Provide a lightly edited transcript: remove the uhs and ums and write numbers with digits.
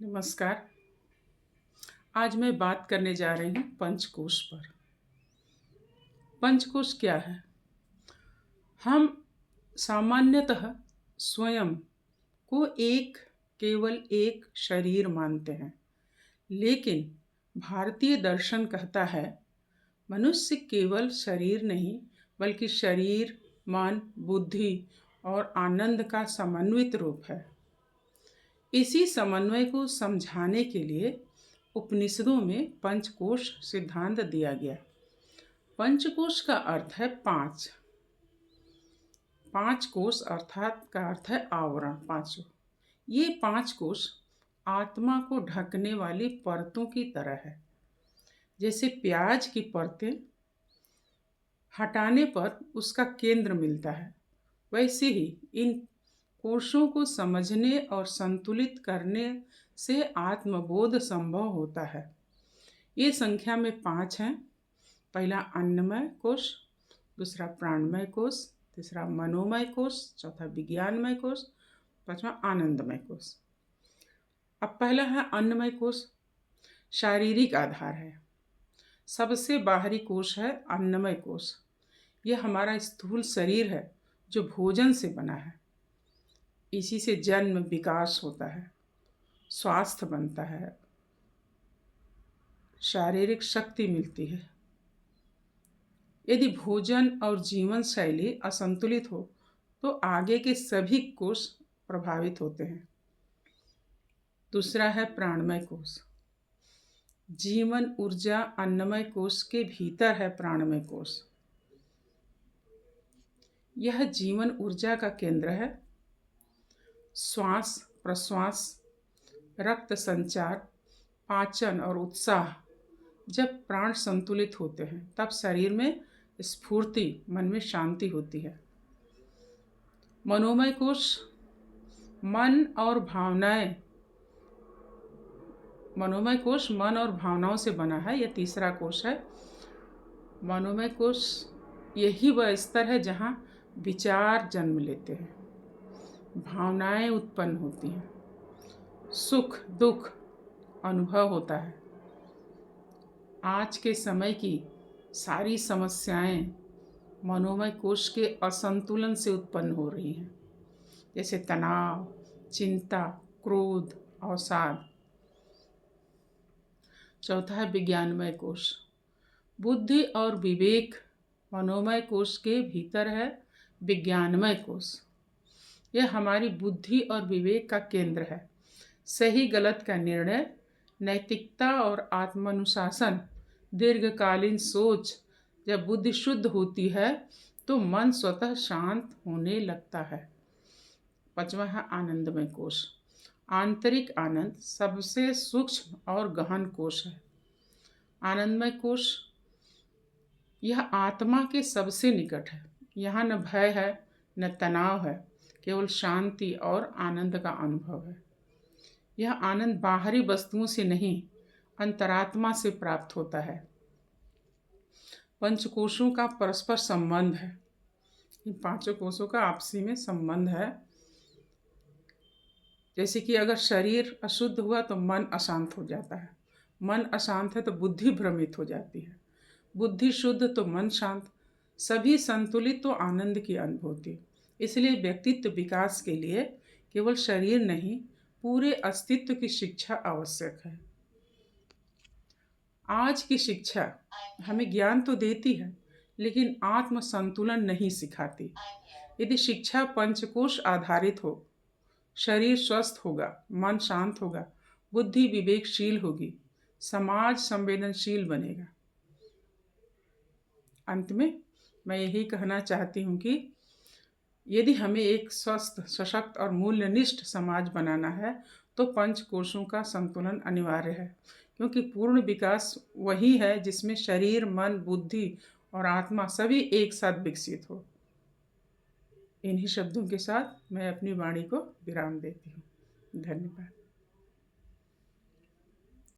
नमस्कार। आज मैं बात करने जा रही हूँ पंचकोश पर। पंचकोश क्या है? हम सामान्यतः स्वयं को केवल एक शरीर मानते हैं, लेकिन भारतीय दर्शन कहता है मनुष्य केवल शरीर नहीं बल्कि शरीर, मन, बुद्धि और आनंद का समन्वित रूप है। इसी समन्वय को समझाने के लिए उपनिषदों में पंचकोश सिद्धांत दिया गया। पंचकोश का अर्थ है पांच। पांच कोश अर्थात का अर्थ है आवरण, पांचों। ये पांच कोश आत्मा को ढकने वाली परतों की तरह है। जैसे प्याज की परतें हटाने पर उसका केंद्र मिलता है, वैसे ही इन कोशों को समझने और संतुलित करने से आत्मबोध संभव होता है। ये संख्या में पांच हैं। पहला अन्नमय कोश, दूसरा प्राणमय कोश, तीसरा मनोमय कोश, चौथा विज्ञानमय कोश, पांचवा आनंदमय कोश। अब पहला है अन्नमय कोश। शारीरिक आधार है। सबसे बाहरी कोश है अन्नमय कोश। यह हमारा स्थूल शरीर है जो भोजन से बना है। इसी से जन्म, विकास होता है, स्वास्थ्य बनता है, शारीरिक शक्ति मिलती है। यदि भोजन और जीवन शैली असंतुलित हो तो आगे के सभी कोश प्रभावित होते हैं। दूसरा है प्राणमय कोश। जीवन ऊर्जा अन्नमय कोश के भीतर है। प्राणमय कोश यह जीवन ऊर्जा का केंद्र है। श्वास प्रश्वास, रक्त संचार, पाचन और उत्साह, जब प्राण संतुलित होते हैं तब शरीर में स्फूर्ति, मन में शांति होती है। मनोमय कोश मन और भावनाएं। मनोमय कोश मन और भावनाओं से बना है। यह तीसरा कोश है। मनोमय कोश यही वह स्तर है जहाँ विचार जन्म लेते हैं, भावनाएं उत्पन्न होती हैं, सुख दुख अनुभव होता है। आज के समय की सारी समस्याएं मनोमय कोश के असंतुलन से उत्पन्न हो रही हैं, जैसे तनाव, चिंता, क्रोध, अवसाद। चौथा है विज्ञानमय कोश। बुद्धि और विवेक मनोमय कोश के भीतर है। विज्ञानमय कोश यह हमारी बुद्धि और विवेक का केंद्र है। सही गलत का निर्णय, नैतिकता और आत्मानुशासन, दीर्घकालीन सोच। जब बुद्धि शुद्ध होती है तो मन स्वतः शांत होने लगता है। पांचवा है आनंदमय कोश। आंतरिक आनंद सबसे सूक्ष्म और गहन कोश है। आनंदमय कोश यह आत्मा के सबसे निकट है। यहाँ न भय है न तनाव है, केवल शांति और आनंद का अनुभव है। यह आनंद बाहरी वस्तुओं से नहीं, अंतरात्मा से प्राप्त होता है। पंचकोशों का परस्पर संबंध है। इन पांचों कोशों का आपसी में संबंध है। जैसे कि अगर शरीर अशुद्ध हुआ तो मन अशांत हो जाता है, मन अशांत है तो बुद्धि भ्रमित हो जाती है, बुद्धि शुद्ध तो मन शांत, सभी संतुलित तो आनंद की अनुभूति। इसलिए व्यक्तित्व विकास के लिए केवल शरीर नहीं, पूरे अस्तित्व की शिक्षा आवश्यक है। आज की शिक्षा हमें ज्ञान तो देती है लेकिन आत्म संतुलन नहीं सिखाती। यदि शिक्षा पंचकोश आधारित हो, शरीर स्वस्थ होगा, मन शांत होगा, बुद्धि विवेकशील होगी, समाज संवेदनशील बनेगा। अंत में मैं यही कहना चाहती हूँ कि यदि हमें एक स्वस्थ, सशक्त और मूल्यनिष्ठ समाज बनाना है तो पंचकोशों का संतुलन अनिवार्य है, क्योंकि पूर्ण विकास वही है जिसमें शरीर, मन, बुद्धि और आत्मा सभी एक साथ विकसित हो। इन्हीं शब्दों के साथ मैं अपनी वाणी को विराम देती हूँ। धन्यवाद।